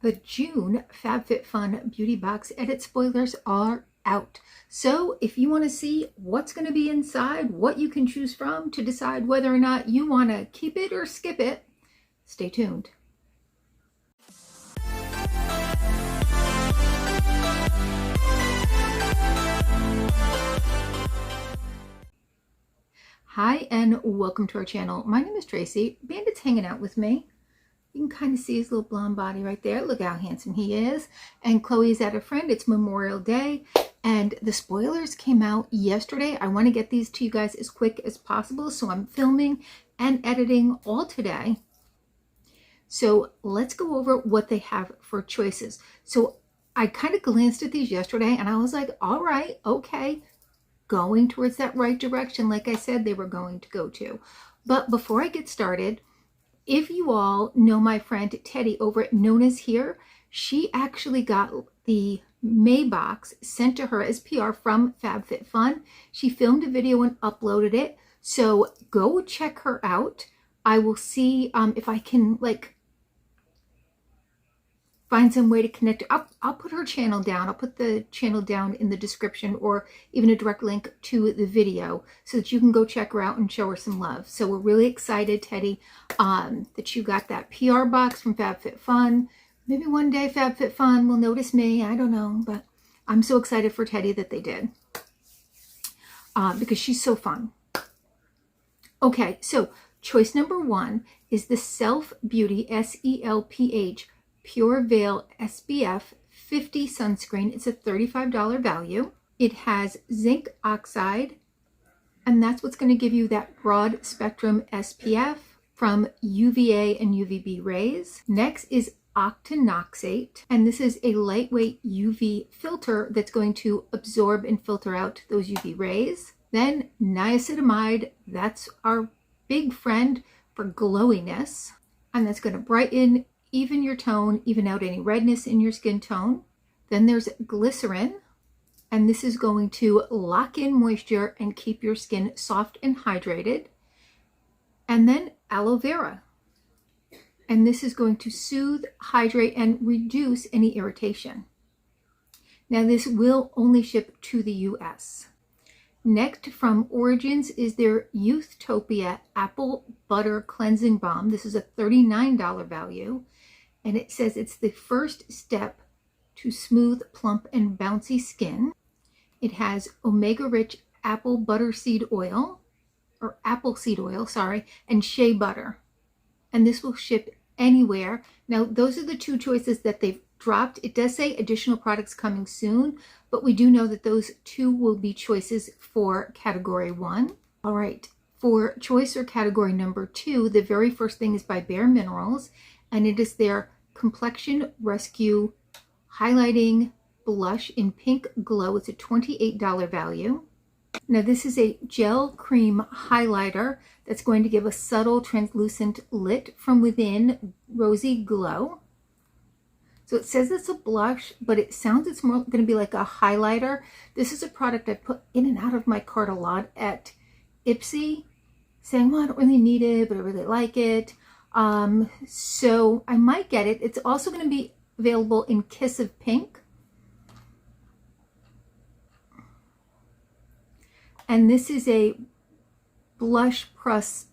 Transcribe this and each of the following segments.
The June FabFitFun Beauty Box edit spoilers are out. So if you want to see what's going to be inside, what you can choose from to decide whether or not you want to keep it or skip it, stay tuned. Hi and welcome to our channel. My name is Tracy. Bandit's hanging out with me. You can kind of see his little blonde body right there. Look how handsome he is. And Chloe's at a friend. It's Memorial Day. And the spoilers came out yesterday. I want to get these to you guys as quick as possible. So I'm filming and editing all today. So let's go over what they have for choices. So I kind of glanced at these yesterday and I was like, all right, okay. Going towards that right direction, like I said they were going to go to. But before I get started, if you all know my friend Teddie over at Nonna's here, she actually got the May box sent to her as PR from FabFitFun. She filmed a video and uploaded it. So go check her out. I will see if I can find some way to connect. I'll put her channel down. I'll put the channel down in the description or even a direct link to the video so that you can go check her out and show her some love. So we're really excited, Teddie, that you got that PR box from FabFitFun. Maybe one day FabFitFun will notice me. I don't know, but I'm so excited for Teddie that they did because she's so fun. Okay, so choice number one is the Self Beauty SELPH Pure Veil SPF 50 sunscreen. It's a $35 value. It has zinc oxide, and that's what's going to give you that broad spectrum SPF from UVA and UVB rays. Next is octinoxate, and this is a lightweight UV filter that's going to absorb and filter out those UV rays. Then niacinamide, that's our big friend for glowiness, and that's going to brighten, even your tone, even out any redness in your skin tone. Then there's glycerin, and this is going to lock in moisture and keep your skin soft and hydrated. And then aloe vera, and this is going to soothe, hydrate, and reduce any irritation. Now this will only ship to the US. Next from Origins is their Youthtopia Apple Butter Cleansing Balm. This is a $39 value. And it says it's the first step to smooth, plump, and bouncy skin. It has omega-rich apple butter seed oil, or apple seed oil, sorry, and shea butter. And this will ship anywhere. Now, those are the two choices that they've dropped. It does say additional products coming soon, but we do know that those two will be choices for category one. All right, for choice or category number two, the very first thing is by Bare Minerals, and it is their Complexion Rescue Highlighting Blush in Pink Glow. It's a $28 value. Now this is a gel cream highlighter that's going to give a subtle translucent lit from within rosy glow. So it says it's a blush, but it sounds it's more going to be like a highlighter. This is a product I put in and out of my cart a lot at Ipsy, saying, well, I don't really need it, but I really like it. So I might get it. It's also going to be available in Kiss of Pink. And this is a blush plus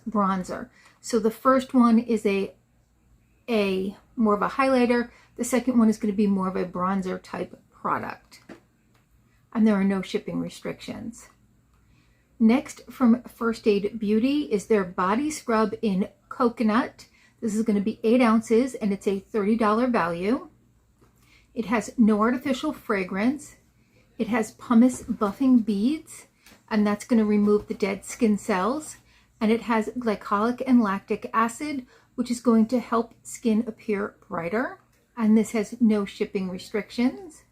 bronzer. So the first one is a more of a highlighter. The second one is going to be more of a bronzer type product. And there are no shipping restrictions. Next from First Aid Beauty is their body scrub in coconut. This is going to be 8 ounces and it's a $30 value. It has no artificial fragrance. It has pumice buffing beads, and that's going to remove the dead skin cells. And it has glycolic and lactic acid, which is going to help skin appear brighter. And this has no shipping restrictions.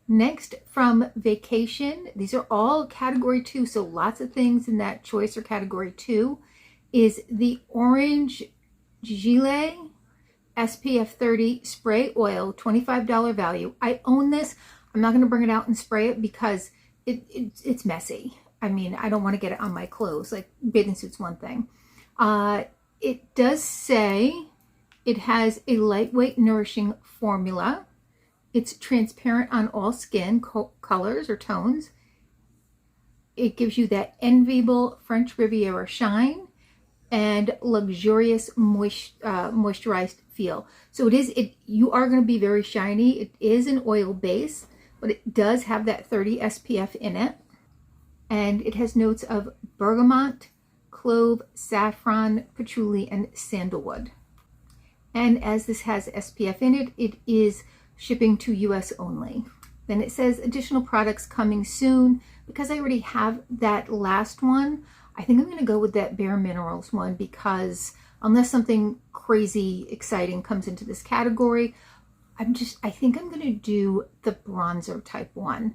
Next from Vacation, these are all category 2, so lots of things in that choice or category 2, is the Orange Gilet SPF 30 Spray Oil, $25 value. I own this. I'm not going to bring it out and spray it because it's messy. I mean, I don't want to get it on my clothes. Like, bathing suit's one thing. It does say It has a lightweight, nourishing formula. It's transparent on all skin colors or tones. It gives you that enviable French Riviera shine and luxurious moisturized feel. So you are going to be very shiny. It is an oil base, but it does have that 30 SPF in it. And it has notes of bergamot, clove, saffron, patchouli, and sandalwood. And as this has SPF in it, it is shipping to US only. Then it says additional products coming soon. Because I already have that last one, I think I'm going to go with that Bare Minerals one, because unless something crazy exciting comes into this category, I think I'm going to do the bronzer type one.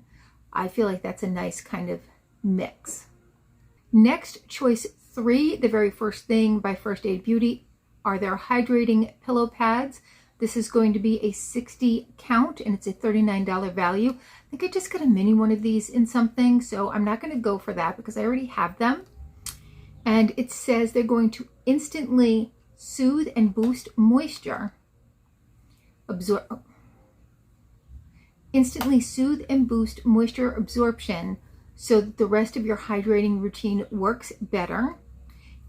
I feel like that's a nice kind of mix. Next, choice 3, the very first thing by First Aid Beauty, are their hydrating pillow pads. This is going to be a 60 count and it's a $39 value. I think I just got a mini one of these in something, so I'm not going to go for that because I already have them. And it says they're going to instantly soothe and boost moisture. Instantly soothe and boost moisture absorption so that the rest of your hydrating routine works better.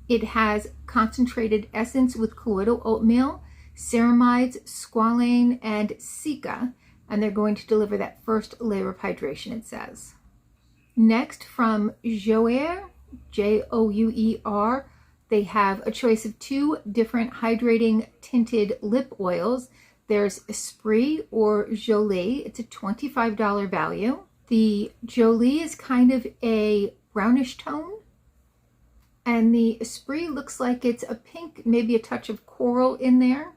It has concentrated essence with colloidal oatmeal, ceramides, squalane, and cica, and they're going to deliver that first layer of hydration, it says. Next, from Jouer, Jouer, they have a choice of 2 different hydrating tinted lip oils. There's Esprit or Jolie. It's a $25 value. The Jolie is kind of a brownish tone, and the Esprit looks like it's a pink, maybe a touch of coral in there.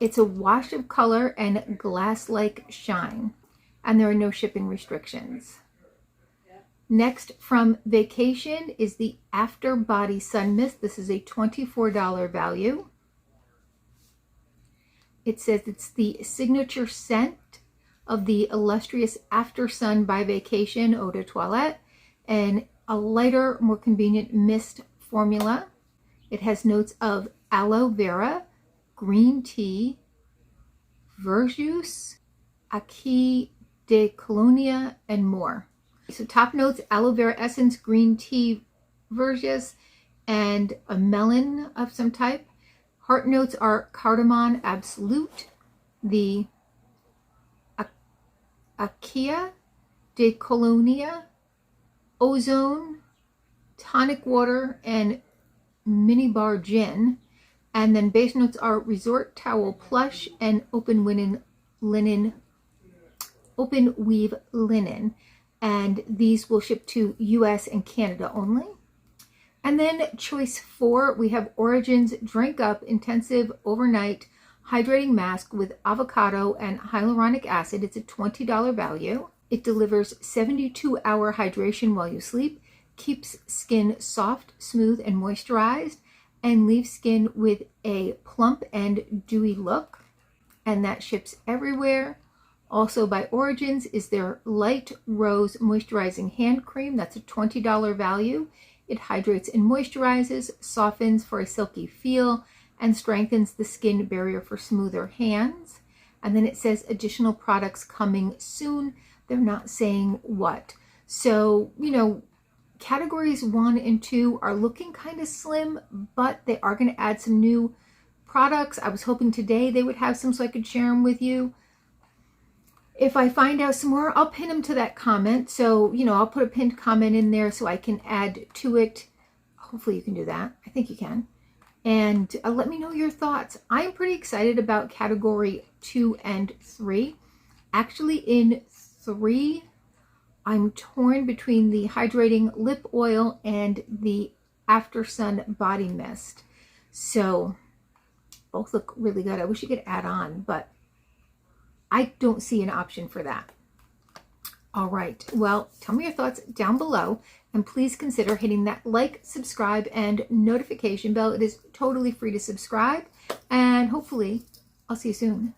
It's a wash of color and glass-like shine, and there are no shipping restrictions. Next, from Vacation, is the After Body Sun Mist. This is a $24 value. It says it's the signature scent of the illustrious After Sun by Vacation Eau de Toilette, and a lighter, more convenient mist formula. It has notes of aloe vera, green tea, verjuice, acai de colonia, and more. So top notes: aloe vera essence, green tea, verjuice, and a melon of some type. Heart notes are cardamom absolute, the acai de colonia, ozone, tonic water, and minibar gin. And then base notes are resort towel plush and open weave linen. And these will ship to US and Canada only. And then choice 4, we have Origins Drink Up Intensive Overnight Hydrating Mask with avocado and hyaluronic acid. It's a $20 value. It delivers 72-hour hydration while you sleep, keeps skin soft, smooth, and moisturized, and leaves skin with a plump and dewy look. And that ships everywhere. Also by Origins is their Light Rose Moisturizing Hand Cream. That's a $20 value. It hydrates and moisturizes, softens for a silky feel, and strengthens the skin barrier for smoother hands. And then it says additional products coming soon. They're not saying what. So, categories 1 and 2 are looking kind of slim, but they are going to add some new products. I was hoping today they would have some so I could share them with you. If I find out some more, I'll pin them to that comment. So, I'll put a pinned comment in there so I can add to it. Hopefully you can do that. I think you can. And let me know your thoughts. I'm pretty excited about category 2 and 3. Actually, in 3, I'm torn between the hydrating lip oil and the After Sun body mist. So both look really good. I wish you could add on, but I don't see an option for that. All right, well, tell me your thoughts down below, and please consider hitting that like, subscribe, and notification bell. It is totally free to subscribe, and hopefully I'll see you soon.